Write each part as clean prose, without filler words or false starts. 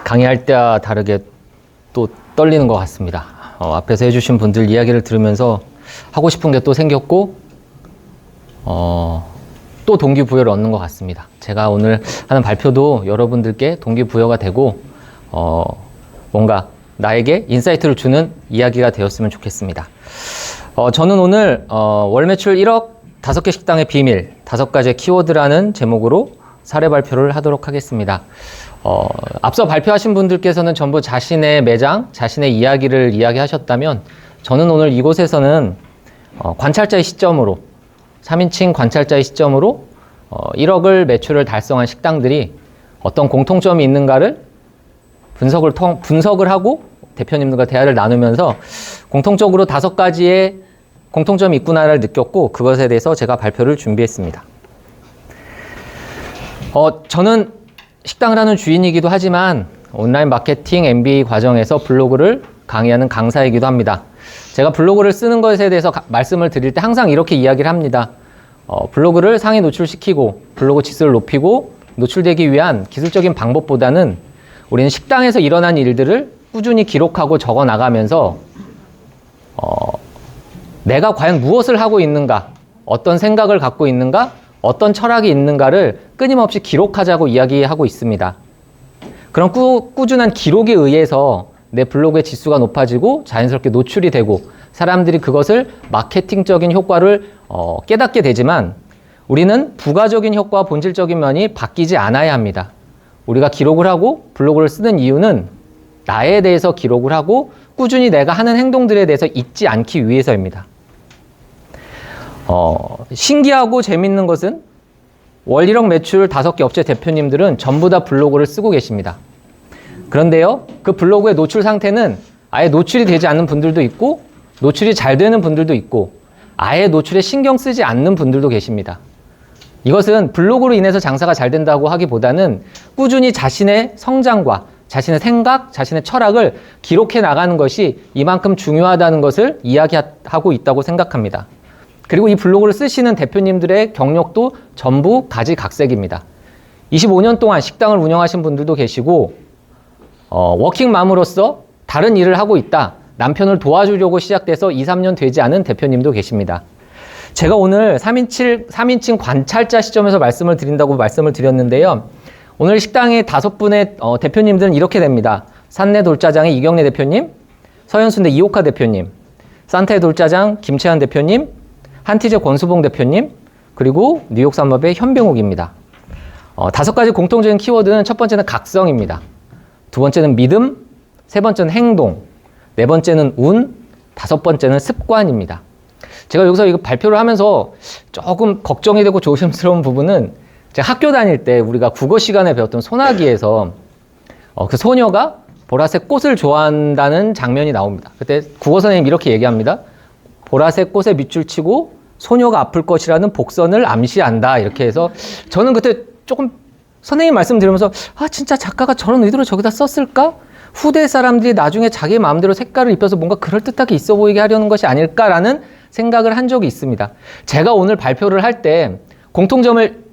강의할 때와 다르게 또 떨리는 것 같습니다. 앞에서 해주신 분들 이야기를 들으면서 하고 싶은 게 또 생겼고, 또 동기부여를 얻는 것 같습니다. 제가 오늘 하는 발표도 여러분들께 동기부여가 되고, 뭔가 나에게 인사이트를 주는 이야기가 되었으면 좋겠습니다. 저는 오늘 월 매출 1억 5개 식당의 비밀 5가지 키워드라는 제목으로 사례 발표를 하도록 하겠습니다. 앞서 발표하신 분들께서는 전부 자신의 매장, 자신의 이야기를 이야기하셨다면 저는 오늘 이곳에서는 관찰자의 시점으로 3인칭 관찰자의 시점으로 1억을 매출을 달성한 식당들이 어떤 공통점이 있는가를 분석을 하고 대표님들과 대화를 나누면서 공통적으로 5가지의 공통점이 있구나를 느꼈고 그것에 대해서 제가 발표를 준비했습니다. 저는 식당을 하는 주인이기도 하지만 온라인 마케팅 MBA 과정에서 블로그를 강의하는 강사이기도 합니다. 제가 블로그를 쓰는 것에 대해서 말씀을 드릴 때 항상 이렇게 이야기를 합니다. 블로그를 상위 노출시키고 블로그 지수를 높이고 노출되기 위한 기술적인 방법보다는 우리는 식당에서 일어난 일들을 꾸준히 기록하고 적어 나가면서 내가 과연 무엇을 하고 있는가, 어떤 생각을 갖고 있는가, 어떤 철학이 있는가를 끊임없이 기록하자고 이야기하고 있습니다. 그런 꾸준한 기록에 의해서 내 블로그의 지수가 높아지고 자연스럽게 노출이 되고 사람들이 그것을 마케팅적인 효과를 깨닫게 되지만 우리는 부가적인 효과와 본질적인 면이 바뀌지 않아야 합니다. 우리가 기록을 하고 블로그를 쓰는 이유는 나에 대해서 기록을 하고 꾸준히 내가 하는 행동들에 대해서 잊지 않기 위해서입니다. 신기하고 재밌는 것은 월 1억 매출 5개 업체 대표님들은 전부 다 블로그를 쓰고 계십니다. 그런데요, 그 블로그의 노출 상태는 아예 노출이 되지 않는 분들도 있고 노출이 잘 되는 분들도 있고 아예 노출에 신경 쓰지 않는 분들도 계십니다. 이것은 블로그로 인해서 장사가 잘 된다고 하기보다는 꾸준히 자신의 성장과 자신의 생각, 자신의 철학을 기록해 나가는 것이 이만큼 중요하다는 것을 이야기하고 있다고 생각합니다. 그리고 이 블로그를 쓰시는 대표님들의 경력도 전부 가지각색입니다. 25년 동안 식당을 운영하신 분들도 계시고 워킹맘으로서 다른 일을 하고 있다. 남편을 도와주려고 시작돼서 2, 3년 되지 않은 대표님도 계십니다. 제가 오늘 3인칭 관찰자 시점에서 말씀을 드린다고 말씀을 드렸는데요. 오늘 식당의 5분의 대표님들은 이렇게 됩니다. 산내 돌짜장의 이경래 대표님, 서현순대 이옥하 대표님, 산타의 돌짜장 김채한 대표님, 한티제 권수봉 대표님, 그리고 뉴욕 삼업의 현병욱입니다. 5가지 공통적인 키워드는 첫 번째는 각성입니다. 두 번째는 믿음, 세 번째는 행동, 네 번째는 운, 5번째는 습관입니다. 제가 여기서 이거 발표를 하면서 조금 걱정이 되고 조심스러운 부분은 제가 학교 다닐 때 우리가 국어 시간에 배웠던 소나기에서 그 소녀가 보라색 꽃을 좋아한다는 장면이 나옵니다. 그때 국어 선생님이 이렇게 얘기합니다. 보라색 꽃에 밑줄 치고 소녀가 아플 것이라는 복선을 암시한다. 이렇게 해서 저는 그때 조금 선생님 말씀 드리면서 진짜 작가가 저런 의도로 저기다 썼을까? 후대 사람들이 나중에 자기 마음대로 색깔을 입혀서 뭔가 그럴듯하게 있어 보이게 하려는 것이 아닐까라는 생각을 한 적이 있습니다. 제가 오늘 발표를 할 때 공통점을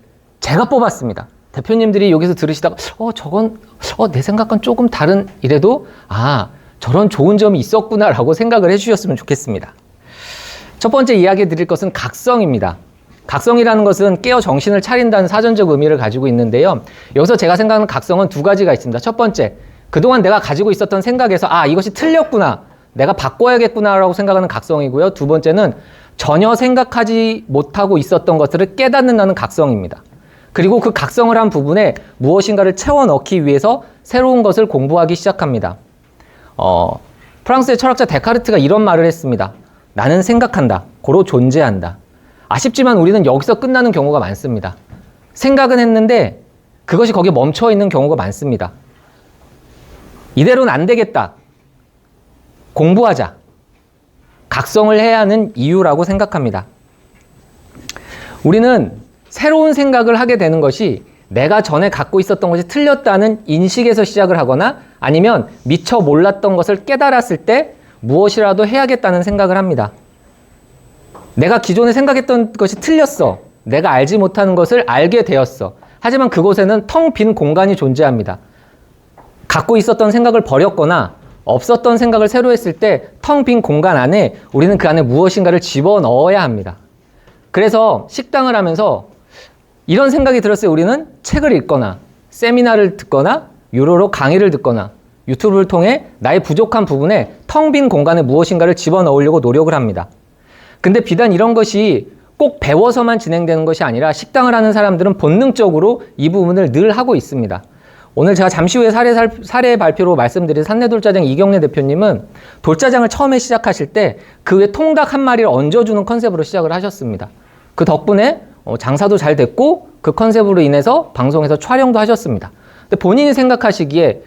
제가 뽑았습니다. 대표님들이 여기서 들으시다가 저건 내 생각과는 조금 다른 이래도 저런 좋은 점이 있었구나라고 생각을 해주셨으면 좋겠습니다. 첫 번째 이야기 드릴 것은 각성입니다. 각성이라는 것은 깨어 정신을 차린다는 사전적 의미를 가지고 있는데요. 여기서 제가 생각하는 각성은 2가지가 있습니다. 첫 번째, 그동안 내가 가지고 있었던 생각에서 이것이 틀렸구나, 내가 바꿔야겠구나라고 생각하는 각성이고요. 두 번째는 전혀 생각하지 못하고 있었던 것들을 깨닫는다는 각성입니다. 그리고 그 각성을 한 부분에 무엇인가를 채워 넣기 위해서 새로운 것을 공부하기 시작합니다. 프랑스의 철학자 데카르트가 이런 말을 했습니다. 나는 생각한다. 고로 존재한다. 아쉽지만 우리는 여기서 끝나는 경우가 많습니다. 생각은 했는데 그것이 거기에 멈춰 있는 경우가 많습니다. 이대로는 안 되겠다. 공부하자. 각성을 해야 하는 이유라고 생각합니다. 우리는 새로운 생각을 하게 되는 것이 내가 전에 갖고 있었던 것이 틀렸다는 인식에서 시작을 하거나 아니면 미처 몰랐던 것을 깨달았을 때 무엇이라도 해야겠다는 생각을 합니다. 내가 기존에 생각했던 것이 틀렸어. 내가 알지 못하는 것을 알게 되었어. 하지만 그곳에는 텅 빈 공간이 존재합니다. 갖고 있었던 생각을 버렸거나 없었던 생각을 새로 했을 때 텅 빈 공간 안에 우리는 그 안에 무엇인가를 집어넣어야 합니다. 그래서 식당을 하면서 이런 생각이 들었어요. 우리는 책을 읽거나 세미나를 듣거나 유료로 강의를 듣거나 유튜브를 통해 나의 부족한 부분에 텅 빈 공간에 무엇인가를 집어넣으려고 노력을 합니다. 근데 비단 이런 것이 꼭 배워서만 진행되는 것이 아니라 식당을 하는 사람들은 본능적으로 이 부분을 늘 하고 있습니다. 오늘 제가 잠시 후에 사례 발표로 말씀드린 산내돌짜장 이경래 대표님은 돌짜장을 처음에 시작하실 때 그 위에 통닭 한 마리를 얹어주는 컨셉으로 시작을 하셨습니다. 그 덕분에 장사도 잘 됐고 그 컨셉으로 인해서 방송에서 촬영도 하셨습니다. 근데 본인이 생각하시기에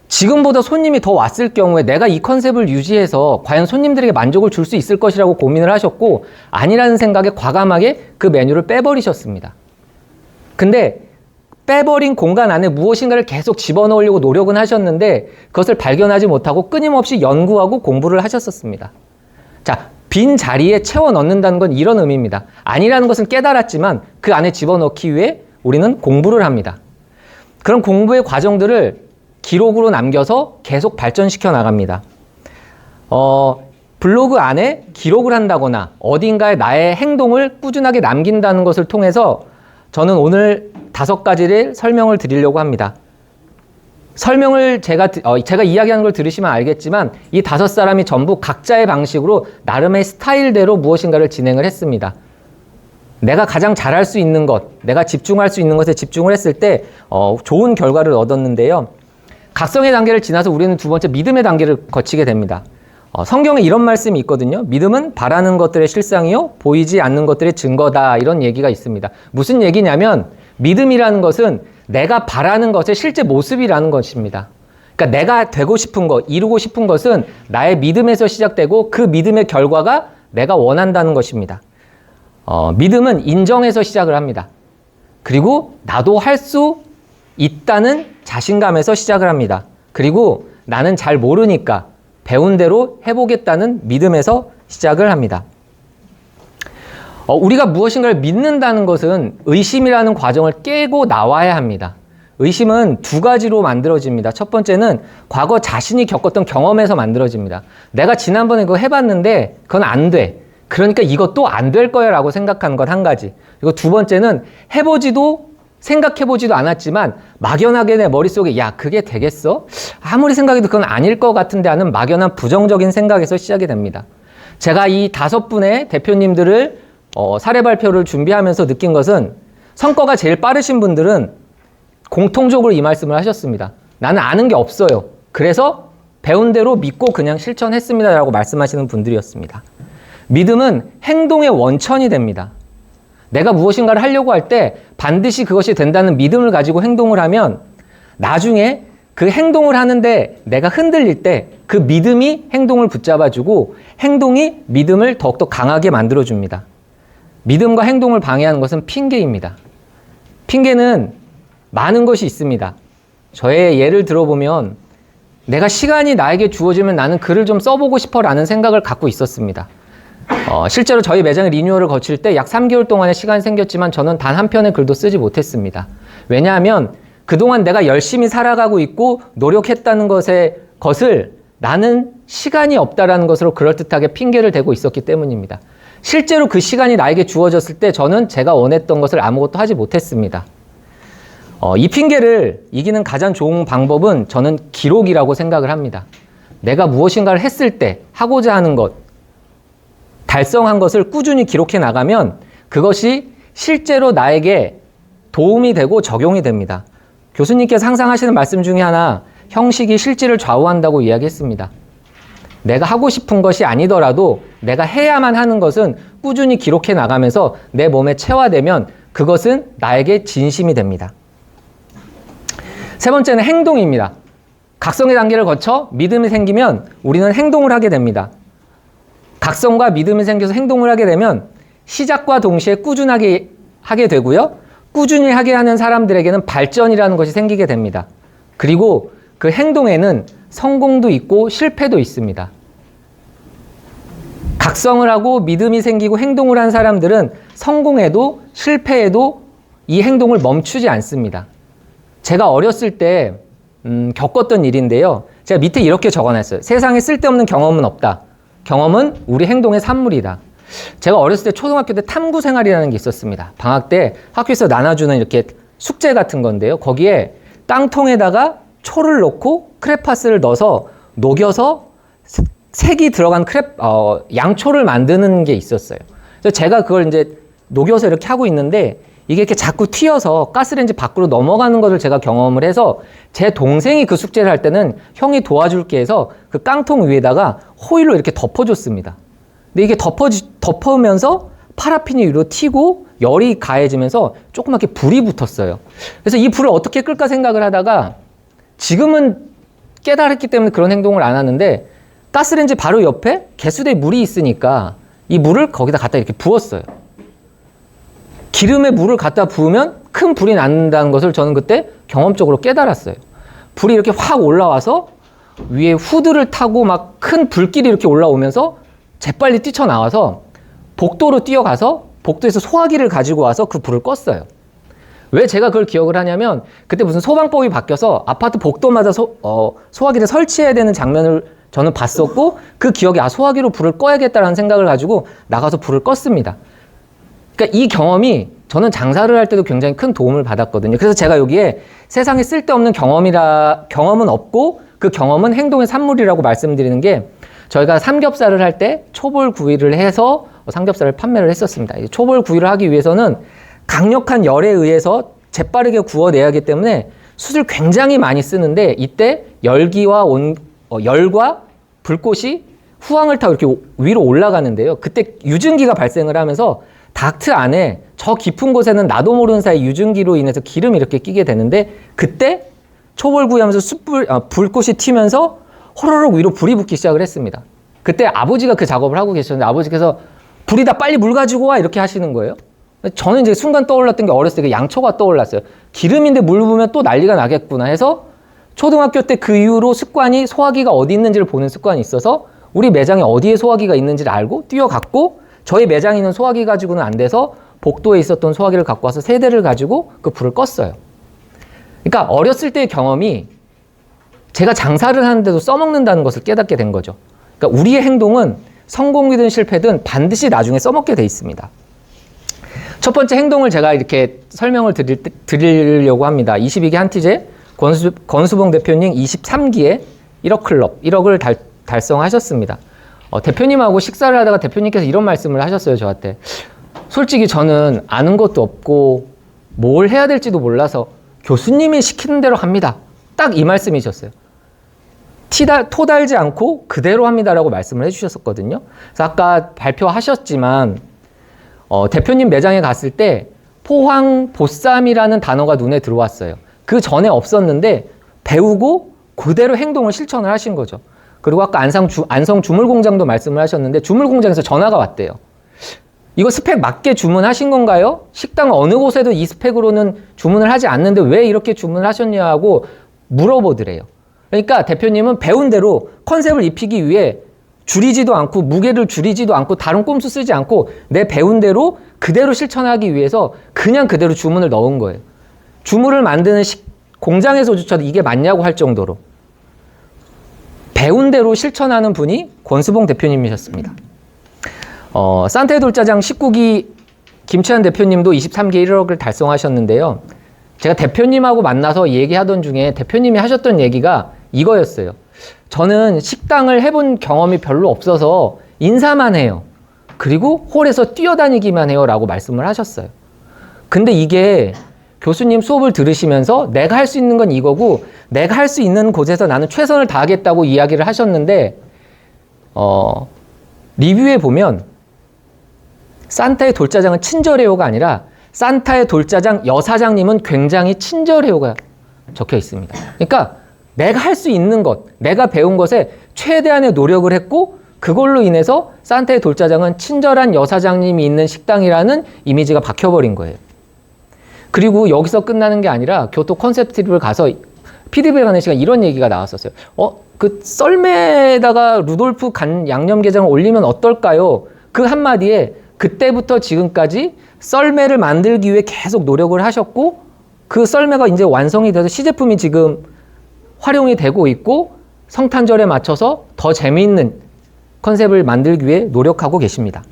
지금보다 손님이 더 왔을 경우에 내가 이 컨셉을 유지해서 과연 손님들에게 만족을 줄 수 있을 것이라고 고민을 하셨고 아니라는 생각에 과감하게 그 메뉴를 빼버리셨습니다. 근데 빼버린 공간 안에 무엇인가를 계속 집어넣으려고 노력은 하셨는데 그것을 발견하지 못하고 끊임없이 연구하고 공부를 하셨었습니다. 자, 빈 자리에 채워 넣는다는 건 이런 의미입니다. 아니라는 것은 깨달았지만 그 안에 집어넣기 위해 우리는 공부를 합니다. 그런 공부의 과정들을 기록으로 남겨서 계속 발전시켜 나갑니다. 블로그 안에 기록을 한다거나 어딘가에 나의 행동을 꾸준하게 남긴다는 것을 통해서 저는 오늘 5가지를 설명을 드리려고 합니다. 설명을 제가 이야기하는 걸 들으시면 알겠지만 이 5사람이 전부 각자의 방식으로 나름의 스타일대로 무엇인가를 진행을 했습니다. 내가 가장 잘할 수 있는 것, 내가 집중할 수 있는 것에 집중을 했을 때 좋은 결과를 얻었는데요. 각성의 단계를 지나서 우리는 두 번째 믿음의 단계를 거치게 됩니다. 성경에 이런 말씀이 있거든요. 믿음은 바라는 것들의 실상이요 보이지 않는 것들의 증거다, 이런 얘기가 있습니다. 무슨 얘기냐면 믿음이라는 것은 내가 바라는 것의 실제 모습이라는 것입니다. 그러니까 내가 되고 싶은 것, 이루고 싶은 것은 나의 믿음에서 시작되고 그 믿음의 결과가 내가 원한다는 것입니다. 믿음은 인정에서 시작을 합니다. 그리고 나도 할 수 있다는 자신감에서 시작을 합니다. 그리고 나는 잘 모르니까 배운 대로 해보겠다는 믿음에서 시작을 합니다. 우리가 무엇인가를 믿는다는 것은 의심이라는 과정을 깨고 나와야 합니다. 의심은 2가지로 만들어집니다. 첫 번째는 과거 자신이 겪었던 경험에서 만들어집니다. 내가 지난번에 그거 해봤는데 그건 안 돼. 그러니까 이것도 안 될 거야 라고 생각한 것 한 가지. 그리고 2번째는 해보지도 생각해보지도 않았지만 막연하게 내 머릿속에 야 그게 되겠어? 아무리 생각해도 그건 아닐 것 같은데 하는 막연한 부정적인 생각에서 시작이 됩니다. 제가 이 5분의 대표님들을 사례 발표를 준비하면서 느낀 것은 성과가 제일 빠르신 분들은 공통적으로 이 말씀을 하셨습니다. 나는 아는 게 없어요. 그래서 배운 대로 믿고 그냥 실천했습니다 라고 말씀하시는 분들이었습니다. 믿음은 행동의 원천이 됩니다. 내가 무엇인가를 하려고 할 때 반드시 그것이 된다는 믿음을 가지고 행동을 하면 나중에 그 행동을 하는데 내가 흔들릴 때 그 믿음이 행동을 붙잡아주고 행동이 믿음을 더욱더 강하게 만들어줍니다. 믿음과 행동을 방해하는 것은 핑계입니다. 핑계는 많은 것이 있습니다. 저의 예를 들어보면 내가 시간이 나에게 주어지면 나는 글을 좀 써보고 싶어 라는 생각을 갖고 있었습니다. 실제로 저희 매장의 리뉴얼을 거칠 때 약 3개월 동안의 시간이 생겼지만 저는 단 한 편의 글도 쓰지 못했습니다. 왜냐하면 그동안 내가 열심히 살아가고 있고 노력했다는 것을 나는 시간이 없다라는 것으로 그럴듯하게 핑계를 대고 있었기 때문입니다. 실제로 그 시간이 나에게 주어졌을 때 저는 제가 원했던 것을 아무것도 하지 못했습니다. 이 핑계를 이기는 가장 좋은 방법은 저는 기록이라고 생각을 합니다. 내가 무엇인가를 했을 때 하고자 하는 것, 달성한 것을 꾸준히 기록해 나가면 그것이 실제로 나에게 도움이 되고 적용이 됩니다. 교수님께서 항상 하시는 말씀 중에 하나, 형식이 실질을 좌우한다고 이야기했습니다. 내가 하고 싶은 것이 아니더라도 내가 해야만 하는 것은 꾸준히 기록해 나가면서 내 몸에 체화되면 그것은 나에게 진심이 됩니다. 3번째는 행동입니다. 각성의 단계를 거쳐 믿음이 생기면 우리는 행동을 하게 됩니다. 각성과 믿음이 생겨서 행동을 하게 되면 시작과 동시에 꾸준하게 하게 되고요. 꾸준히 하게 하는 사람들에게는 발전이라는 것이 생기게 됩니다. 그리고 그 행동에는 성공도 있고 실패도 있습니다. 각성을 하고 믿음이 생기고 행동을 한 사람들은 성공해도 실패해도 이 행동을 멈추지 않습니다. 제가 어렸을 때 겪었던 일인데요. 제가 밑에 이렇게 적어놨어요. 세상에 쓸데없는 경험은 없다. 경험은 우리 행동의 산물이다. 제가 어렸을 때 초등학교 때 탐구 생활이라는 게 있었습니다. 방학 때 학교에서 나눠주는 이렇게 숙제 같은 건데요. 거기에 깡통에다가 초를 넣고 크레파스를 넣어서 녹여서 색이 들어간 양초를 만드는 게 있었어요. 그래서 제가 그걸 이제 녹여서 이렇게 하고 있는데 이게 이렇게 자꾸 튀어서 가스레인지 밖으로 넘어가는 것을 제가 경험을 해서 제 동생이 그 숙제를 할 때는 형이 도와줄게 해서 그 깡통 위에다가 호일로 이렇게 덮어줬습니다. 근데 이게 덮으면서 파라핀이 위로 튀고 열이 가해지면서 조그맣게 불이 붙었어요. 그래서 이 불을 어떻게 끌까 생각을 하다가 지금은 깨달았기 때문에 그런 행동을 안 하는데 가스레인지 바로 옆에 개수대에 물이 있으니까 이 물을 거기다 갖다 이렇게 부었어요. 기름에 물을 갖다 부으면 큰 불이 난다는 것을 저는 그때 경험적으로 깨달았어요. 불이 이렇게 확 올라와서 위에 후드를 타고 막 큰 불길이 이렇게 올라오면서 재빨리 뛰쳐나와서 복도로 뛰어가서 복도에서 소화기를 가지고 와서 그 불을 껐어요. 왜 제가 그걸 기억을 하냐면 그때 무슨 소방법이 바뀌어서 아파트 복도마다 소화기를 설치해야 되는 장면을 저는 봤었고 그 기억에 소화기로 불을 꺼야겠다라는 생각을 가지고 나가서 불을 껐습니다. 그러니까 이 경험이 저는 장사를 할 때도 굉장히 큰 도움을 받았거든요. 그래서 제가 여기에 세상에 쓸데없는 경험은 없고 그 경험은 행동의 산물이라고 말씀드리는 게 저희가 삼겹살을 할 때 초벌구이를 해서 삼겹살을 판매를 했었습니다. 초벌 구이를 하기 위해서는 강력한 열에 의해서 재빠르게 구워내야 하기 때문에 숯을 굉장히 많이 쓰는데 이때 열과 불꽃이 후황을 타고 이렇게 위로 올라가는데요. 그때 유증기가 발생을 하면서 닥트 안에 저 깊은 곳에는 나도 모르는 사이 유증기로 인해서 기름이 이렇게 끼게 되는데 그때 초벌구이 하면서 불꽃이 튀면서 호로록 위로 불이 붙기 시작을 했습니다. 그때 아버지가 그 작업을 하고 계셨는데 아버지께서 불이다 빨리 물 가지고 와 이렇게 하시는 거예요. 저는 이제 순간 떠올랐던 게 어렸을 때 양초가 떠올랐어요. 기름인데 물 부으면 또 난리가 나겠구나 해서 초등학교 때 그 이후로 습관이 소화기가 어디 있는지를 보는 습관이 있어서 우리 매장에 어디에 소화기가 있는지를 알고 뛰어갔고 저희 매장에 있는 소화기 가지고는 안 돼서 복도에 있었던 소화기를 갖고 와서 세 대를 가지고 그 불을 껐어요. 그러니까 어렸을 때의 경험이 제가 장사를 하는데도 써먹는다는 것을 깨닫게 된 거죠. 그러니까 우리의 행동은 성공이든 실패든 반드시 나중에 써먹게 돼 있습니다. 첫 번째 행동을 제가 이렇게 설명을 드리려고 합니다. 22기 한티제 권수봉 대표님 23기에 1억 클럽, 1억을 달성하셨습니다. 대표님하고 식사를 하다가 대표님께서 이런 말씀을 하셨어요, 저한테. 솔직히 저는 아는 것도 없고 뭘 해야 될지도 몰라서 교수님이 시키는 대로 합니다. 딱 이 말씀이셨어요. 토 달지 않고 그대로 합니다라고 말씀을 해주셨었거든요. 그래서 아까 발표하셨지만 대표님 매장에 갔을 때 포항 보쌈이라는 단어가 눈에 들어왔어요. 그 전에 없었는데 배우고 그대로 행동을 실천을 하신 거죠. 그리고 아까 안성 주물공장도 말씀을 하셨는데 주물공장에서 전화가 왔대요. 이거 스펙 맞게 주문하신 건가요? 식당 어느 곳에도 이 스펙으로는 주문을 하지 않는데 왜 이렇게 주문을 하셨냐고 물어보더래요. 그러니까 대표님은 배운 대로 컨셉을 입히기 위해 줄이지도 않고 무게를 줄이지도 않고 다른 꼼수 쓰지 않고 내 배운 대로 그대로 실천하기 위해서 그냥 그대로 주문을 넣은 거예요. 주문을 만드는 공장에서조차도 이게 맞냐고 할 정도로 배운 대로 실천하는 분이 권수봉 대표님이셨습니다. 산타의 돌짜장 19기 김채한 대표님도 23기 1억을 달성하셨는데요. 제가 대표님하고 만나서 얘기하던 중에 대표님이 하셨던 얘기가 이거였어요. 저는 식당을 해본 경험이 별로 없어서 인사만 해요. 그리고 홀에서 뛰어다니기만 해요 라고 말씀을 하셨어요. 근데 이게 교수님 수업을 들으시면서 내가 할 수 있는 건 이거고 내가 할 수 있는 곳에서 나는 최선을 다하겠다고 이야기를 하셨는데 리뷰에 보면 산타의 돌짜장은 친절해요가 아니라 산타의 돌짜장 여사장님은 굉장히 친절해요가 적혀 있습니다. 그러니까 내가 할 수 있는 것, 내가 배운 것에 최대한의 노력을 했고 그걸로 인해서 산타의 돌짜장은 친절한 여사장님이 있는 식당이라는 이미지가 박혀버린 거예요. 그리고 여기서 끝나는 게 아니라 교토 컨셉트립을 가서 피드백 하는 시간 이런 얘기가 나왔었어요. 그 썰매에다가 루돌프 양념게장을 올리면 어떨까요? 그 한마디에 그때부터 지금까지 썰매를 만들기 위해 계속 노력을 하셨고 그 썰매가 이제 완성이 돼서 시제품이 지금 활용이 되고 있고 성탄절에 맞춰서 더 재미있는 컨셉을 만들기 위해 노력하고 계십니다.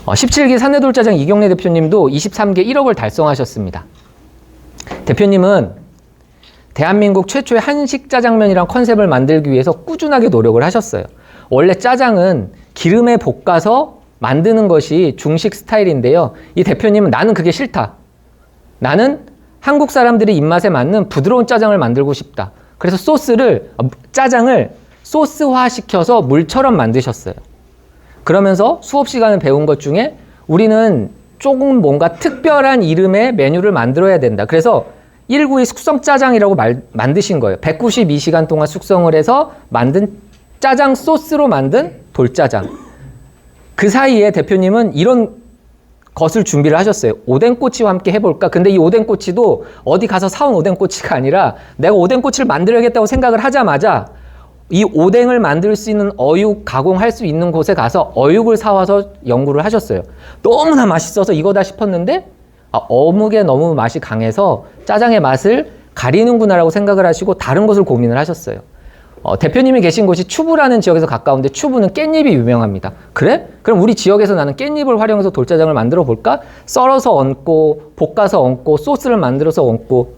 17기 사내돌짜장 이경래 대표님도 23개 1억을 달성하셨습니다. 대표님은 대한민국 최초의 한식 짜장면이란 컨셉을 만들기 위해서 꾸준하게 노력을 하셨어요. 원래 짜장은 기름에 볶아서 만드는 것이 중식 스타일인데요. 이 대표님은 나는 그게 싫다. 나는 한국 사람들의 입맛에 맞는 부드러운 짜장을 만들고 싶다. 그래서 짜장을 소스화 시켜서 물처럼 만드셨어요. 그러면서 수업 시간에 배운 것 중에 우리는 조금 뭔가 특별한 이름의 메뉴를 만들어야 된다. 그래서 192 숙성 짜장이라고 만드신 거예요. 192시간 동안 숙성을 해서 만든 짜장 소스로 만든 돌짜장. 그 사이에 대표님은 이런 것을 준비를 하셨어요. 오뎅꼬치와 함께 해볼까? 근데 이 오뎅꼬치도 어디 가서 사온 오뎅꼬치가 아니라 내가 오뎅꼬치를 만들어야겠다고 생각을 하자마자 이 오뎅을 만들 수 있는 어육 가공할 수 있는 곳에 가서 어육을 사와서 연구를 하셨어요. 너무나 맛있어서 이거다 싶었는데 어묵에 너무 맛이 강해서 짜장의 맛을 가리는구나라고 생각을 하시고 다른 것을 고민을 하셨어요. 대표님이 계신 곳이 추부라는 지역에서 가까운데 추부는 깻잎이 유명합니다. 그래? 그럼 우리 지역에서 나는 깻잎을 활용해서 돌짜장을 만들어 볼까? 썰어서 얹고 볶아서 얹고 소스를 만들어서 얹고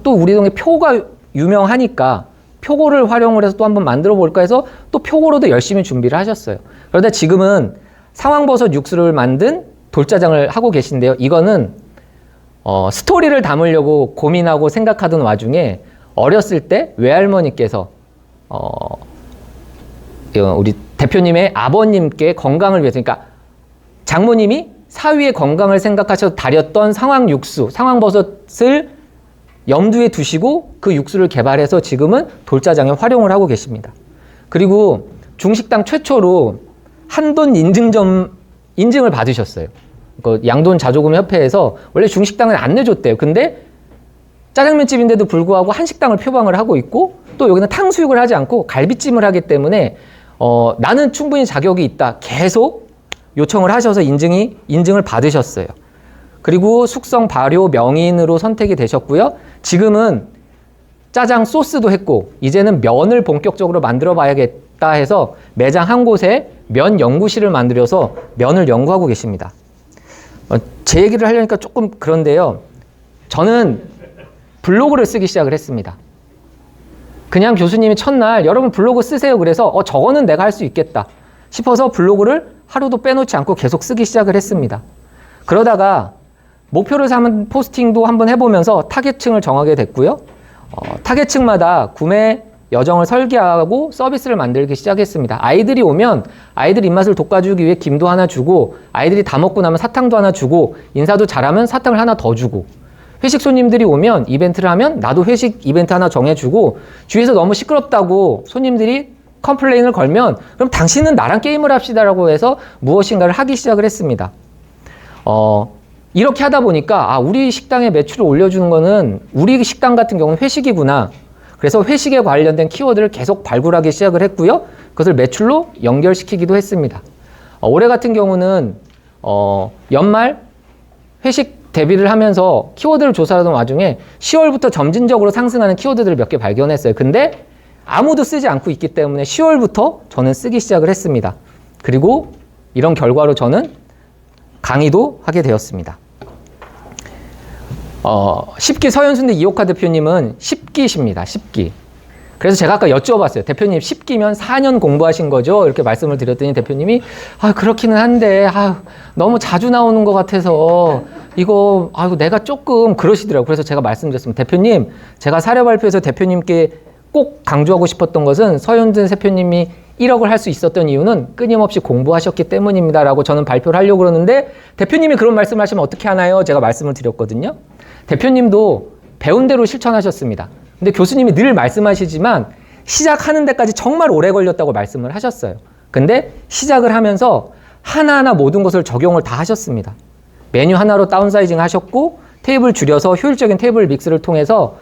또 우리 동네 표가 유명하니까 표고를 활용을 해서 또 한번 만들어 볼까 해서 또 표고로도 열심히 준비를 하셨어요. 그런데 지금은 상황버섯 육수를 만든 돌짜장을 하고 계신데요. 이거는 스토리를 담으려고 고민하고 생각하던 와중에 어렸을 때 외할머니께서 우리 대표님의 아버님께 건강을 위해서, 그러니까 장모님이 사위의 건강을 생각하셔서 다렸던 상황버섯을 염두에 두시고 그 육수를 개발해서 지금은 돌짜장에 활용을 하고 계십니다. 그리고 중식당 최초로 한돈 인증을 받으셨어요. 양돈 자조금협회에서 원래 중식당은 안 내줬대요. 근데 짜장면집인데도 불구하고 한식당을 표방을 하고 있고 또 여기는 탕수육을 하지 않고 갈비찜을 하기 때문에 나는 충분히 자격이 있다. 계속 요청을 하셔서 인증을 받으셨어요. 그리고 숙성 발효 명인으로 선택이 되셨고요. 지금은 짜장 소스도 했고 이제는 면을 본격적으로 만들어 봐야겠다 해서 매장 한 곳에 면 연구실을 만들어서 면을 연구하고 계십니다. 제 얘기를 하려니까 조금 그런데요. 저는 블로그를 쓰기 시작을 했습니다. 그냥 교수님이 첫날 여러분 블로그 쓰세요. 그래서 저거는 내가 할 수 있겠다 싶어서 블로그를 하루도 빼놓지 않고 계속 쓰기 시작을 했습니다. 그러다가 목표를 삼은 포스팅도 한번 해보면서 타겟층을 정하게 됐고요. 타겟층마다 구매 여정을 설계하고 서비스를 만들기 시작했습니다. 아이들이 오면 아이들 입맛을 돋궈주기 위해 김도 하나 주고 아이들이 다 먹고 나면 사탕도 하나 주고 인사도 잘하면 사탕을 하나 더 주고 회식 손님들이 오면 이벤트를 하면 나도 회식 이벤트 하나 정해주고 주위에서 너무 시끄럽다고 손님들이 컴플레인을 걸면 그럼 당신은 나랑 게임을 합시다라고 해서 무엇인가를 하기 시작을 했습니다. 이렇게 하다 보니까 우리 식당의 매출을 올려주는 거는 우리 식당 같은 경우는 회식이구나. 그래서 회식에 관련된 키워드를 계속 발굴하기 시작을 했고요. 그것을 매출로 연결시키기도 했습니다. 올해 같은 경우는 연말 회식 대비를 하면서 키워드를 조사하던 와중에 10월부터 점진적으로 상승하는 키워드들을 몇 개 발견했어요. 근데 아무도 쓰지 않고 있기 때문에 10월부터 저는 쓰기 시작을 했습니다. 그리고 이런 결과로 저는 강의도 하게 되었습니다. 10기 서현순대 이옥화 대표님은 10기십니다. 10기. 그래서 제가 아까 여쭤봤어요. 대표님 10기면 4년 공부하신 거죠? 이렇게 말씀을 드렸더니 대표님이 그렇기는 한데 너무 자주 나오는 것 같아서 이거 내가 조금 그러시더라고요. 그래서 제가 말씀드렸습니다. 대표님 제가 사례 발표에서 대표님께 꼭 강조하고 싶었던 것은 서현순 대표님이 1억을 할 수 있었던 이유는 끊임없이 공부하셨기 때문입니다. 라고 저는 발표를 하려고 그러는데 대표님이 그런 말씀을 하시면 어떻게 하나요? 제가 말씀을 드렸거든요. 대표님도 배운 대로 실천하셨습니다. 근데 교수님이 늘 말씀하시지만 시작하는 데까지 정말 오래 걸렸다고 말씀을 하셨어요. 근데 시작을 하면서 하나하나 모든 것을 적용을 다 하셨습니다. 메뉴 하나로 다운사이징 하셨고 테이블 줄여서 효율적인 테이블 믹스를 통해서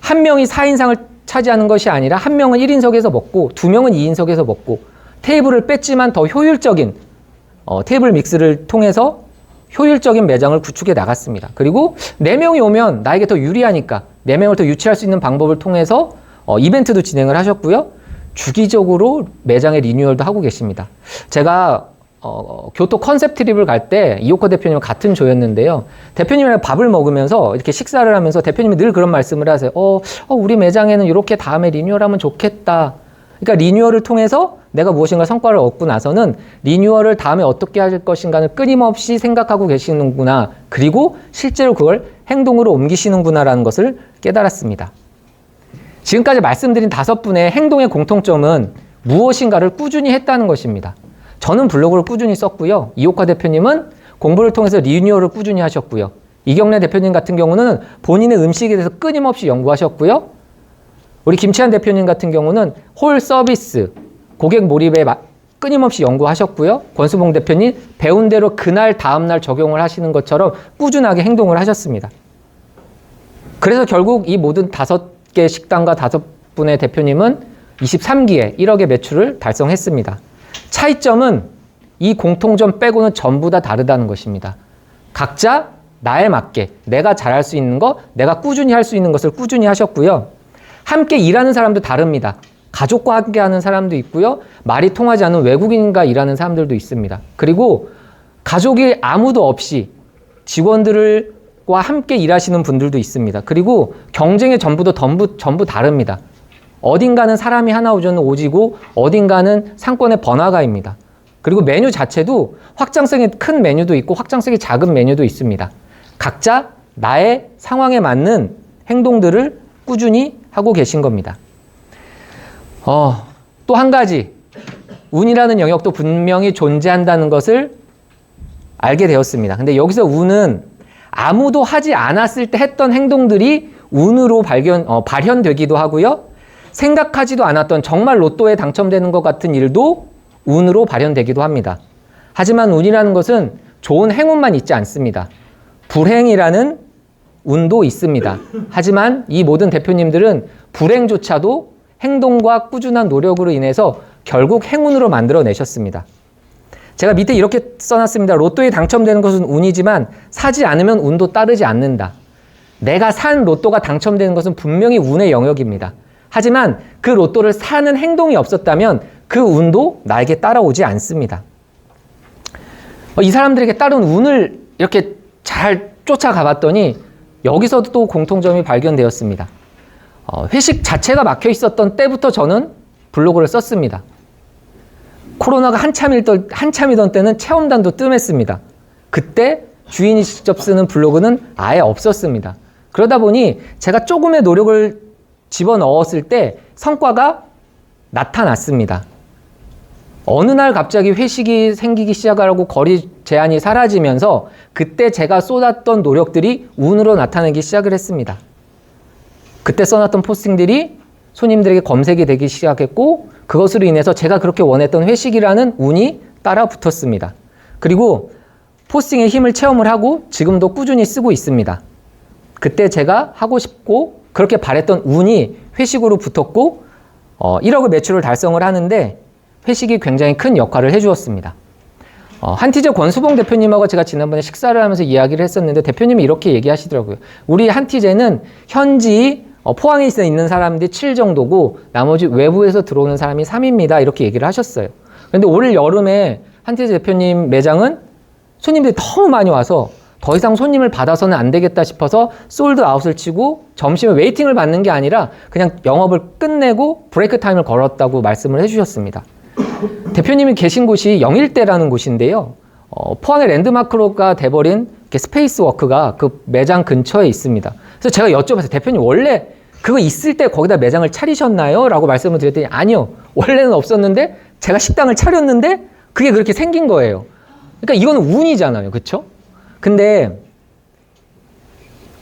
한 명이 4인상을 차지하는 것이 아니라 한 명은 1인석에서 먹고 두 명은 2인석에서 먹고 테이블을 뺐지만 더 효율적인 테이블 믹스를 통해서 효율적인 매장을 구축해 나갔습니다. 그리고 4명이 오면 나에게 더 유리하니까 4명을 더 유치할 수 있는 방법을 통해서 이벤트도 진행을 하셨고요. 주기적으로 매장의 리뉴얼도 하고 계십니다. 제가 교토 컨셉 트립을 갈 때 이오카 대표님과 같은 조였는데요. 대표님이랑 밥을 먹으면서 이렇게 식사를 하면서 대표님이 늘 그런 말씀을 하세요. 우리 매장에는 이렇게 다음에 리뉴얼하면 좋겠다. 그러니까 리뉴얼을 통해서 내가 무엇인가 성과를 얻고 나서는 리뉴얼을 다음에 어떻게 할 것인가를 끊임없이 생각하고 계시는구나. 그리고 실제로 그걸 행동으로 옮기시는구나라는 것을 깨달았습니다. 지금까지 말씀드린 5분의 행동의 공통점은 무엇인가를 꾸준히 했다는 것입니다. 저는 블로그를 꾸준히 썼고요. 이오카 대표님은 공부를 통해서 리뉴얼을 꾸준히 하셨고요. 이경래 대표님 같은 경우는 본인의 음식에 대해서 끊임없이 연구하셨고요. 우리 김치환 대표님 같은 경우는 홀 서비스, 고객 몰입에 끊임없이 연구하셨고요. 권수봉 대표님 배운 대로 그날 다음날 적용을 하시는 것처럼 꾸준하게 행동을 하셨습니다. 그래서 결국 이 모든 5개 식당과 5분의 대표님은 23기에 1억의 매출을 달성했습니다. 차이점은 이 공통점 빼고는 전부 다 다르다는 것입니다. 각자 나에 맞게 내가 잘할 수 있는 것, 내가 꾸준히 할 수 있는 것을 꾸준히 하셨고요. 함께 일하는 사람도 다릅니다. 가족과 함께 하는 사람도 있고요. 말이 통하지 않는 외국인과 일하는 사람들도 있습니다. 그리고 가족이 아무도 없이 직원들과 함께 일하시는 분들도 있습니다. 그리고 경쟁의 전부도 전부 다릅니다. 어딘가는 사람이 하나 오지고 어딘가는 상권의 번화가입니다. 그리고 메뉴 자체도 확장성이 큰 메뉴도 있고 확장성이 작은 메뉴도 있습니다. 각자 나의 상황에 맞는 행동들을 꾸준히 하고 계신 겁니다. 또 한 가지, 운이라는 영역도 분명히 존재한다는 것을 알게 되었습니다. 근데 여기서 운은 아무도 하지 않았을 때 했던 행동들이 운으로 발현되기도 하고요. 생각하지도 않았던 정말 로또에 당첨되는 것 같은 일도 운으로 발현되기도 합니다. 하지만 운이라는 것은 좋은 행운만 있지 않습니다. 불행이라는 운도 있습니다. 하지만 이 모든 대표님들은 불행조차도 행동과 꾸준한 노력으로 인해서 결국 행운으로 만들어내셨습니다. 제가 밑에 이렇게 써놨습니다. 로또에 당첨되는 것은 운이지만 사지 않으면 운도 따르지 않는다. 내가 산 로또가 당첨되는 것은 분명히 운의 영역입니다. 하지만 그 로또를 사는 행동이 없었다면 그 운도 나에게 따라오지 않습니다. 이 사람들에게 따른 운을 이렇게 잘 쫓아가 봤더니 여기서도 또 공통점이 발견되었습니다. 회식 자체가 막혀 있었던 때부터 저는 블로그를 썼습니다. 코로나가 한참이던 때는 체험단도 뜸했습니다. 그때 주인이 직접 쓰는 블로그는 아예 없었습니다. 그러다 보니 제가 조금의 노력을 집어넣었을 때 성과가 나타났습니다. 어느 날 갑자기 회식이 생기기 시작하고 거리 제한이 사라지면서 그때 제가 쏟았던 노력들이 운으로 나타나기 시작을 했습니다. 그때 써놨던 포스팅들이 손님들에게 검색이 되기 시작했고 그것으로 인해서 제가 그렇게 원했던 회식이라는 운이 따라 붙었습니다. 그리고 포스팅의 힘을 체험을 하고 지금도 꾸준히 쓰고 있습니다. 그때 제가 하고 싶고 그렇게 바랬던 운이 회식으로 붙었고 1억의 매출을 달성을 하는데 회식이 굉장히 큰 역할을 해주었습니다. 한티제 권수봉 대표님하고 제가 지난번에 식사를 하면서 이야기를 했었는데 대표님이 이렇게 얘기하시더라고요. 우리 한티제는 현지 포항에 있는 사람들이 7 정도고 나머지 외부에서 들어오는 사람이 3입니다. 이렇게 얘기를 하셨어요. 그런데 올 여름에 한티제 대표님 매장은 손님들이 너무 많이 와서 더 이상 손님을 받아서는 안 되겠다 싶어서 솔드 아웃을 치고 점심에 웨이팅을 받는 게 아니라 그냥 영업을 끝내고 브레이크 타임을 걸었다고 말씀을 해주셨습니다. 대표님이 계신 곳이 영일대라는 곳인데요. 포항의 랜드마크가 돼버린 스페이스 워크가 그 매장 근처에 있습니다. 그래서 제가 여쭤봤어요. 대표님 원래 그거 있을 때 거기다 매장을 차리셨나요? 라고 말씀을 드렸더니 아니요. 원래는 없었는데 제가 식당을 차렸는데 그게 그렇게 생긴 거예요. 그러니까 이거는 운이잖아요. 그렇죠? 근데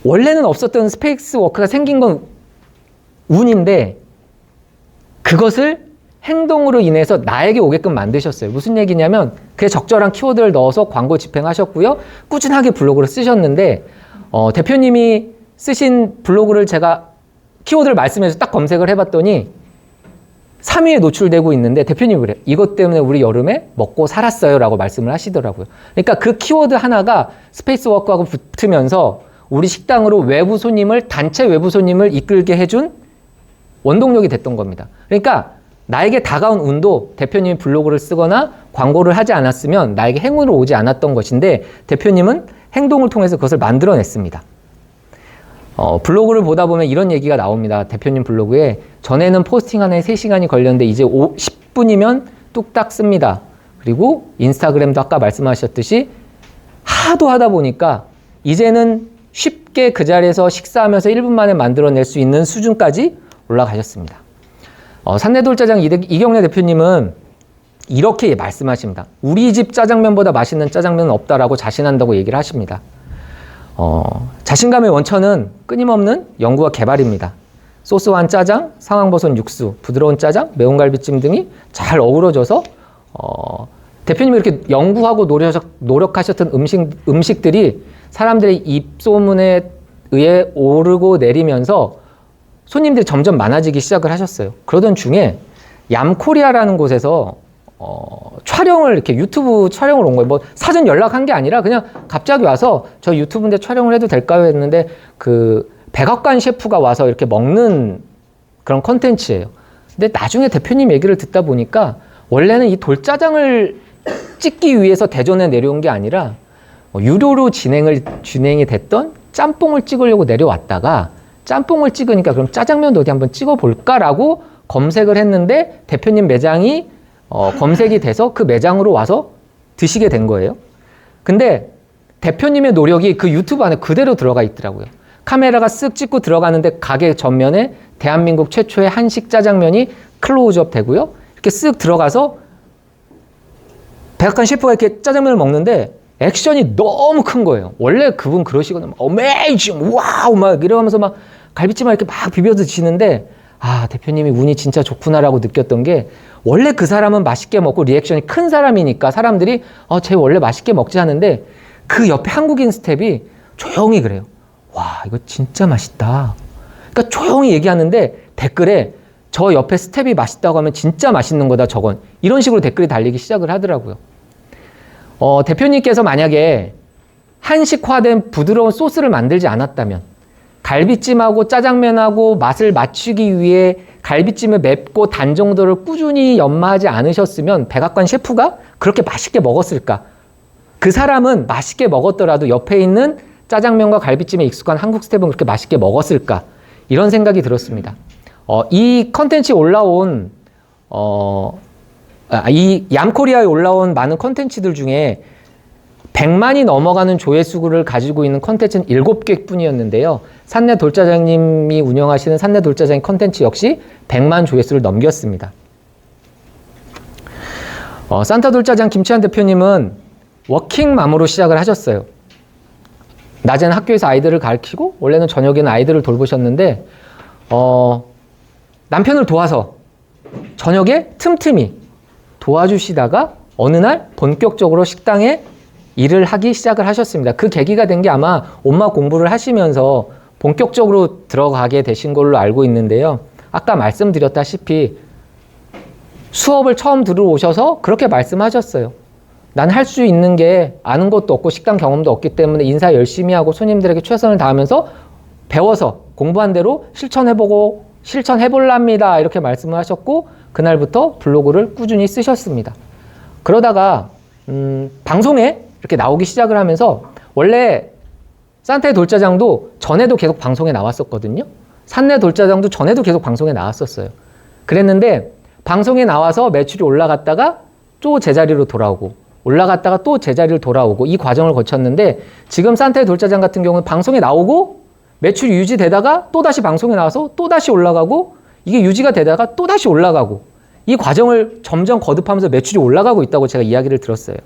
원래는 없었던 스페이스 워크가 생긴 건 운인데 그것을 행동으로 인해서 나에게 오게끔 만드셨어요. 무슨 얘기냐면 그게 적절한 키워드를 넣어서 광고 집행하셨고요. 꾸준하게 블로그를 쓰셨는데 대표님이 쓰신 블로그를 제가 키워드를 말씀해서 딱 검색을 해봤더니 3위에 노출되고 있는데 대표님이 그래요. 이것 때문에 우리 여름에 먹고 살았어요 라고 말씀을 하시더라고요. 그러니까 그 키워드 하나가 스페이스워크하고 붙으면서 우리 식당으로 외부 손님을, 단체 외부 손님을 이끌게 해준 원동력이 됐던 겁니다. 그러니까 나에게 다가온 운도 대표님이 블로그를 쓰거나 광고를 하지 않았으면 나에게 행운으로 오지 않았던 것인데 대표님은 행동을 통해서 그것을 만들어냈습니다. 블로그를 보다 보면 이런 얘기가 나옵니다. 대표님 블로그에 전에는 포스팅 하나에 3시간이 걸렸는데 이제 10분이면 뚝딱 씁니다. 그리고 인스타그램도 아까 말씀하셨듯이 하도 하다 보니까 이제는 쉽게 그 자리에서 식사하면서 1분 만에 만들어낼 수 있는 수준까지 올라가셨습니다. 산내돌짜장 이경래 대표님은 이렇게 말씀하십니다. 우리 집 짜장면보다 맛있는 짜장면은 없다라고 자신한다고 얘기를 하십니다. 자신감의 원천은 끊임없는 연구와 개발입니다. 소스한 짜장, 상황버섯 육수, 부드러운 짜장, 매운 갈비찜 등이 잘 어우러져서 대표님이 이렇게 연구하고 노력하셨던 음식들이 사람들의 입소문에 의해 오르고 내리면서 손님들이 점점 많아지기 시작을 하셨어요. 그러던 중에 얌코리아라는 곳에서 촬영을 이렇게 유튜브 촬영을 온 거예요. 뭐 사전 연락한 게 아니라 그냥 갑자기 와서 저 유튜브인데 촬영을 해도 될까요? 했는데 그 백악관 셰프가 와서 이렇게 먹는 그런 컨텐츠예요. 근데 나중에 대표님 얘기를 듣다 보니까 원래는 이 돌짜장을 찍기 위해서 대전에 내려온 게 아니라 유료로 진행이 됐던 짬뽕을 찍으려고 내려왔다가 짬뽕을 찍으니까 그럼 짜장면도 어디 한번 찍어볼까라고 검색을 했는데 대표님 매장이 검색이 돼서 그 매장으로 와서 드시게 된 거예요. 근데 대표님의 노력이 그 유튜브 안에 그대로 들어가 있더라고요. 카메라가 쓱 찍고 들어가는데 가게 전면에 대한민국 최초의 한식 짜장면이 클로즈업 되고요. 이렇게 쓱 들어가서 백악관 셰프가 이렇게 짜장면을 먹는데 액션이 너무 큰 거예요. 원래 그분 그러시거든요. 어메이징, 와우, 막 이러면서 막 갈비찜을 이렇게 막 비벼서 드시는데 아, 대표님이 운이 진짜 좋구나라고 느꼈던 게 원래 그 사람은 맛있게 먹고 리액션이 큰 사람이니까 사람들이 쟤 원래 맛있게 먹지 하는데 그 옆에 한국인 스텝이 조용히 그래요. 와, 이거 진짜 맛있다. 그러니까 조용히 얘기하는데 댓글에 저 옆에 스텝이 맛있다고 하면 진짜 맛있는 거다 저건. 이런 식으로 댓글이 달리기 시작을 하더라고요. 대표님께서 만약에 한식화된 부드러운 소스를 만들지 않았다면 갈비찜하고 짜장면하고 맛을 맞추기 위해 갈비찜을 맵고 단 정도를 꾸준히 연마하지 않으셨으면 백악관 셰프가 그렇게 맛있게 먹었을까? 그 사람은 맛있게 먹었더라도 옆에 있는 짜장면과 갈비찜에 익숙한 한국 스텝은 그렇게 맛있게 먹었을까? 이런 생각이 들었습니다. 이 컨텐츠에 올라온 이 얌코리아에 올라온 많은 컨텐츠들 중에 100만이 넘어가는 조회수를 가지고 있는 컨텐츠는 7개 뿐이었는데요. 산내 돌짜장님이 운영하시는 산내 돌짜장 컨텐츠 역시 100만 조회수를 넘겼습니다. 산타 돌짜장 김치환 대표님은 워킹맘으로 시작을 하셨어요. 낮에는 학교에서 아이들을 가르치고 원래는 저녁에는 아이들을 돌보셨는데 남편을 도와서 저녁에 틈틈이 도와주시다가 어느 날 본격적으로 식당에 일을 하기 시작을 하셨습니다. 그 계기가 된 게 아마 엄마 공부를 하시면서 본격적으로 들어가게 되신 걸로 알고 있는데요. 아까 말씀드렸다시피 수업을 처음 들어오셔서 그렇게 말씀하셨어요. 난 할 수 있는 게 아는 것도 없고 식당 경험도 없기 때문에 인사 열심히 하고 손님들에게 최선을 다하면서 배워서 공부한 대로 실천해볼랍니다. 이렇게 말씀을 하셨고 그날부터 블로그를 꾸준히 쓰셨습니다. 그러다가 방송에 이렇게 나오기 시작을 하면서 원래 산타의 돌짜장도 전에도 계속 방송에 나왔었거든요. 산내 돌짜장도 전에도 계속 방송에 나왔었어요. 그랬는데 방송에 나와서 매출이 올라갔다가 또 제자리로 돌아오고 올라갔다가 또 제자리로 돌아오고 이 과정을 거쳤는데 지금 산타의 돌짜장 같은 경우는 방송에 나오고 매출이 유지되다가 또다시 방송에 나와서 또다시 올라가고 이게 유지가 되다가 또다시 올라가고 이 과정을 점점 거듭하면서 매출이 올라가고 있다고 제가 이야기를 들었어요.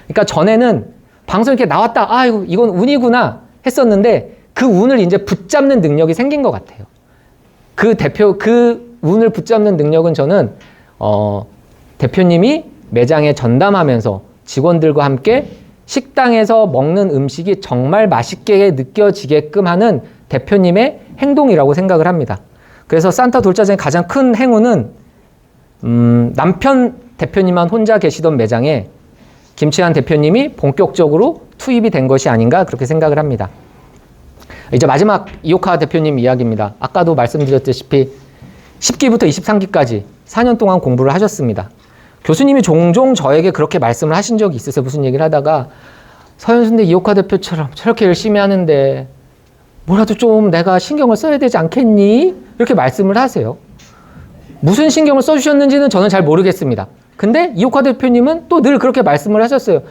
그러니까 전에는 방송에 이렇게 나왔다. 아, 이건 운이구나 했었는데 그 운을 이제 붙잡는 능력이 생긴 것 같아요. 그 운을 붙잡는 능력은 저는 대표님이 매장에 전담하면서 직원들과 함께 식당에서 먹는 음식이 정말 맛있게 느껴지게끔 하는 대표님의 행동이라고 생각을 합니다. 그래서 산타 돌짜장의 가장 큰 행운은 남편 대표님만 혼자 계시던 매장에 김치환 대표님이 본격적으로 투입이 된 것이 아닌가 그렇게 생각을 합니다. 이제 마지막 이오카 대표님 이야기입니다. 아까도 말씀드렸다시피 10기부터 23기까지 4년 동안 공부를 하셨습니다. 교수님이 종종 저에게 그렇게 말씀을 하신 적이 있으세요. 무슨 얘기를 하다가 서현순대 이오카 대표처럼 저렇게 열심히 하는데 뭐라도 좀 내가 신경을 써야 되지 않겠니? 이렇게 말씀을 하세요. 무슨 신경을 써주셨는지는 저는 잘 모르겠습니다. 근데 이오카 대표님은 또 늘 그렇게 말씀을 하셨어요.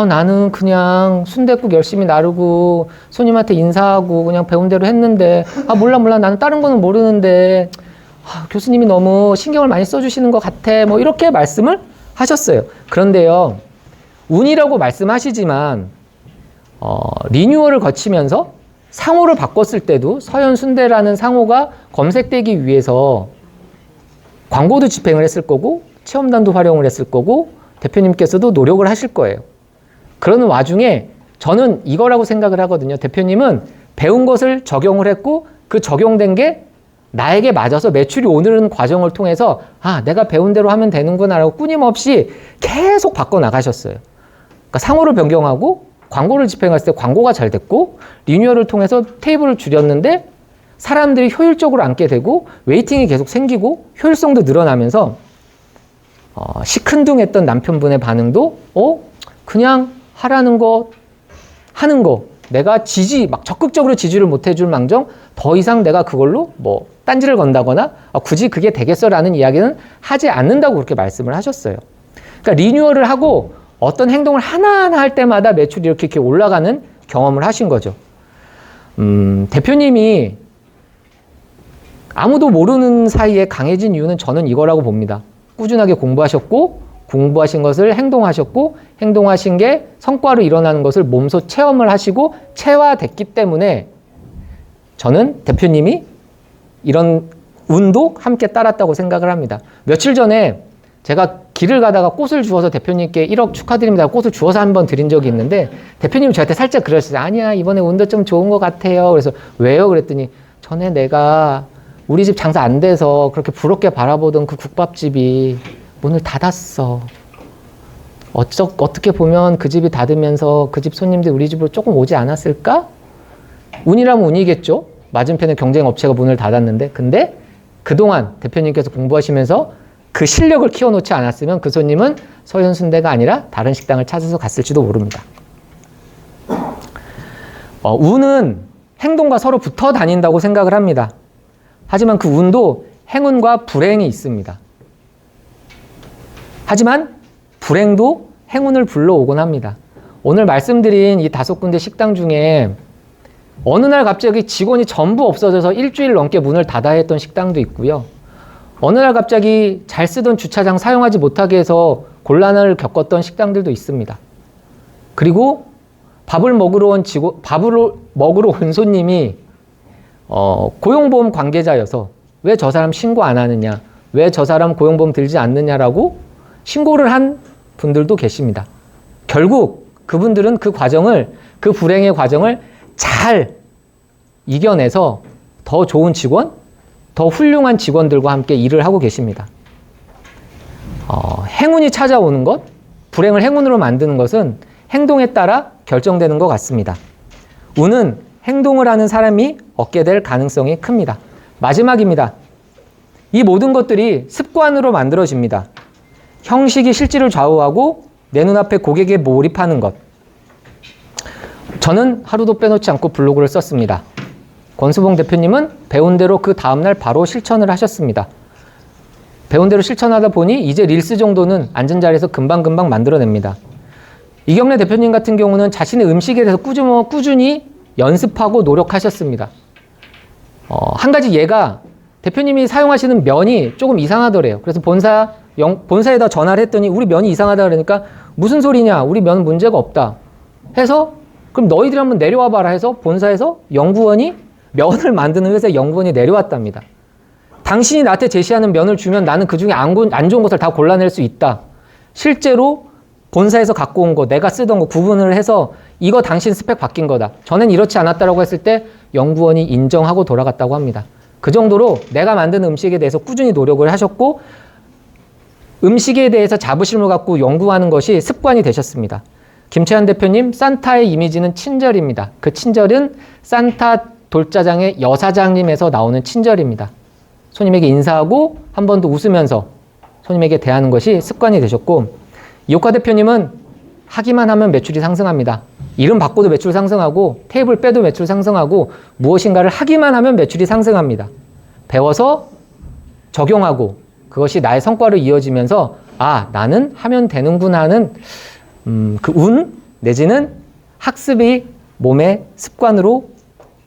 나는 그냥 순댓국 열심히 나르고 손님한테 인사하고 그냥 배운 대로 했는데 몰라 나는 다른 거는 모르는데 교수님이 너무 신경을 많이 써주시는 것 같아. 뭐 이렇게 말씀을 하셨어요. 그런데요, 운이라고 말씀하시지만 리뉴얼을 거치면서 상호를 바꿨을 때도 서현순대라는 상호가 검색되기 위해서 광고도 집행을 했을 거고 체험단도 활용을 했을 거고 대표님께서도 노력을 하실 거예요. 그러는 와중에 저는 이거라고 생각을 하거든요. 대표님은 배운 것을 적용을 했고 그 적용된 게 나에게 맞아서 매출이 오르는 과정을 통해서 내가 배운 대로 하면 되는구나 라고 끊임없이 계속 바꿔나가셨어요. 그러니까 상호를 변경하고 광고를 집행했을 때 광고가 잘 됐고 리뉴얼을 통해서 테이블을 줄였는데 사람들이 효율적으로 앉게 되고 웨이팅이 계속 생기고 효율성도 늘어나면서 시큰둥했던 남편분의 반응도 그냥 하라는 거 하는 거 내가 막 적극적으로 지지를 못 해줄 망정 더 이상 내가 그걸로 뭐 딴지를 건다거나 굳이 그게 되겠어라는 이야기는 하지 않는다고 그렇게 말씀을 하셨어요. 그러니까 리뉴얼을 하고 어떤 행동을 하나하나 할 때마다 매출이 이렇게 올라가는 경험을 하신 거죠. 대표님이 아무도 모르는 사이에 강해진 이유는 저는 이거라고 봅니다. 꾸준하게 공부하셨고 공부하신 것을 행동하셨고 행동하신 게 성과로 일어나는 것을 몸소 체험을 하시고 체화됐기 때문에 저는 대표님이 이런 운도 함께 따랐다고 생각을 합니다. 며칠 전에 제가 길을 가다가 꽃을 주워서 대표님께 1억 축하드립니다. 꽃을 주워서 한번 드린 적이 있는데 대표님이 저한테 살짝 그러셨어요. 아니야, 이번에 운도 좀 좋은 것 같아요. 그래서 왜요? 그랬더니 전에 내가 우리 집 장사 안 돼서 그렇게 부럽게 바라보던 그 국밥집이 문을 닫았어. 어떻게 보면 그 집이 닫으면서 그 집 손님들이 우리 집으로 조금 오지 않았을까? 운이라면 운이겠죠. 맞은편에 경쟁업체가 문을 닫았는데 근데 그동안 대표님께서 공부하시면서 그 실력을 키워놓지 않았으면 그 손님은 서현순대가 아니라 다른 식당을 찾아서 갔을지도 모릅니다. 운은 행동과 서로 붙어 다닌다고 생각을 합니다. 하지만 그 운도 행운과 불행이 있습니다. 하지만 불행도 행운을 불러오곤 합니다. 오늘 말씀드린 이 5군데 식당 중에 어느 날 갑자기 직원이 전부 없어져서 일주일 넘게 문을 닫아야 했던 식당도 있고요. 어느 날 갑자기 잘 쓰던 주차장 사용하지 못하게 해서 곤란을 겪었던 식당들도 있습니다. 그리고 밥을 먹으러 온 손님이 고용보험 관계자여서 왜 저 사람 신고 안 하느냐, 왜 저 사람 고용보험 들지 않느냐라고 신고를 한 분들도 계십니다. 결국 그분들은 그 불행의 과정을 잘 이겨내서 더 좋은 직원, 더 훌륭한 직원들과 함께 일을 하고 계십니다. 행운이 찾아오는 것, 불행을 행운으로 만드는 것은 행동에 따라 결정되는 것 같습니다. 운은 행동을 하는 사람이 얻게 될 가능성이 큽니다. 마지막입니다. 이 모든 것들이 습관으로 만들어집니다. 형식이 실질을 좌우하고 내 눈앞에 고객에 몰입하는 것. 저는 하루도 빼놓지 않고 블로그를 썼습니다. 권수봉 대표님은 배운 대로 그 다음날 바로 실천을 하셨습니다. 배운 대로 실천하다 보니 이제 릴스 정도는 앉은 자리에서 금방금방 만들어냅니다. 이경래 대표님 같은 경우는 자신의 음식에 대해서 꾸준히 연습하고 노력하셨습니다. 한 가지 예가 대표님이 사용하시는 면이 조금 이상하더래요. 그래서 본사에다 전화를 했더니 우리 면이 이상하다 그러니까 무슨 소리냐, 우리 면 문제가 없다 해서 그럼 너희들이 한번 내려와 봐라 해서 본사에서 연구원이 면을 만드는 회사에 연구원이 내려왔답니다. 당신이 나한테 제시하는 면을 주면 나는 그 중에 안 좋은 것을 다 골라낼 수 있다. 실제로 본사에서 갖고 온 거, 내가 쓰던 거 구분을 해서 이거 당신 스펙 바뀐 거다. 전엔 이렇지 않았다라고 했을 때 연구원이 인정하고 돌아갔다고 합니다. 그 정도로 내가 만든 음식에 대해서 꾸준히 노력을 하셨고 음식에 대해서 자부심을 갖고 연구하는 것이 습관이 되셨습니다. 김채한 대표님, 산타의 이미지는 친절입니다. 그 친절은 산타 돌짜장의 여사장님에서 나오는 친절입니다. 손님에게 인사하고 한 번 더 웃으면서 손님에게 대하는 것이 습관이 되셨고, 이옥화 대표님은 하기만 하면 매출이 상승합니다. 이름 바꿔도 매출 상승하고 테이블 빼도 매출 상승하고 무엇인가를 하기만 하면 매출이 상승합니다. 배워서 적용하고 그것이 나의 성과로 이어지면서 아, 나는 하면 되는구나 하는 그 운 내지는 학습이 몸의 습관으로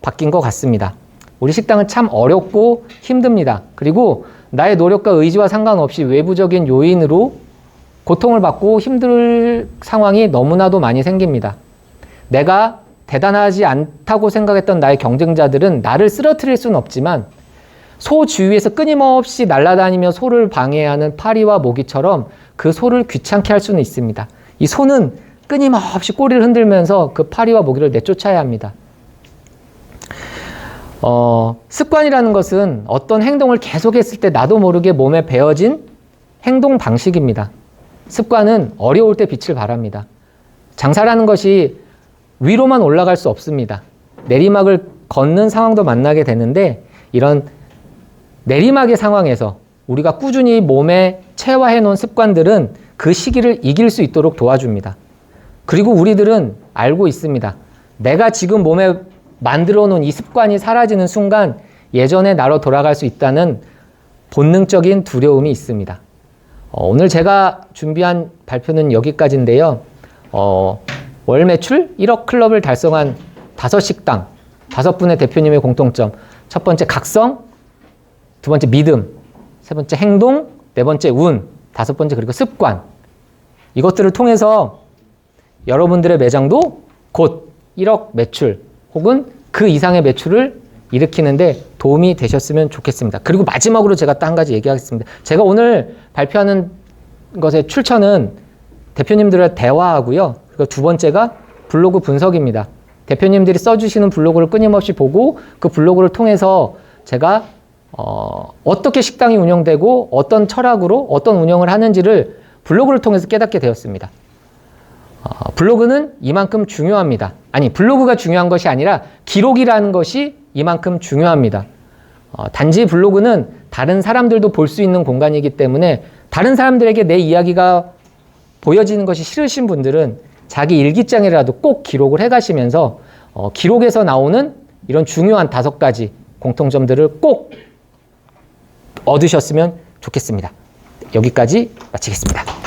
바뀐 것 같습니다. 우리 식당은 참 어렵고 힘듭니다. 그리고 나의 노력과 의지와 상관없이 외부적인 요인으로 고통을 받고 힘들 상황이 너무나도 많이 생깁니다. 내가 대단하지 않다고 생각했던 나의 경쟁자들은 나를 쓰러뜨릴 수는 없지만 소 주위에서 끊임없이 날아다니며 소를 방해하는 파리와 모기처럼 그 소를 귀찮게 할 수는 있습니다. 이 소는 끊임없이 꼬리를 흔들면서 그 파리와 모기를 내쫓아야 합니다. 습관이라는 것은 어떤 행동을 계속했을 때 나도 모르게 몸에 배어진 행동 방식입니다. 습관은 어려울 때 빛을 발합니다. 장사라는 것이 위로만 올라갈 수 없습니다. 내리막을 걷는 상황도 만나게 되는데 이런 내리막의 상황에서 우리가 꾸준히 몸에 체화해 놓은 습관들은 그 시기를 이길 수 있도록 도와줍니다. 그리고 우리들은 알고 있습니다. 내가 지금 몸에 만들어 놓은 이 습관이 사라지는 순간 예전의 나로 돌아갈 수 있다는 본능적인 두려움이 있습니다. 오늘 제가 준비한 발표는 여기까지인데요. 월 매출 1억 클럽을 달성한 5식당, 5분의 대표님의 공통점. 첫 번째 각성, 두 번째 믿음, 세 번째 행동, 네 번째 운, 다섯 번째 그리고 습관. 이것들을 통해서 여러분들의 매장도 곧 1억 매출 혹은 그 이상의 매출을 일으키는데 도움이 되셨으면 좋겠습니다. 그리고 마지막으로 제가 또 한 가지 얘기하겠습니다. 제가 오늘 발표하는 것의 출처는 대표님들과 대화하고요. 그리고 두 번째가 블로그 분석입니다. 대표님들이 써주시는 블로그를 끊임없이 보고 그 블로그를 통해서 제가 어떻게 식당이 운영되고 어떤 철학으로 어떤 운영을 하는지를 블로그를 통해서 깨닫게 되었습니다. 블로그는 이만큼 중요합니다. 아니, 블로그가 중요한 것이 아니라 기록이라는 것이 이만큼 중요합니다. 단지 블로그는 다른 사람들도 볼 수 있는 공간이기 때문에 다른 사람들에게 내 이야기가 보여지는 것이 싫으신 분들은 자기 일기장이라도 꼭 기록을 해가시면서 기록에서 나오는 이런 중요한 5가지 공통점들을 꼭 얻으셨으면 좋겠습니다. 여기까지 마치겠습니다.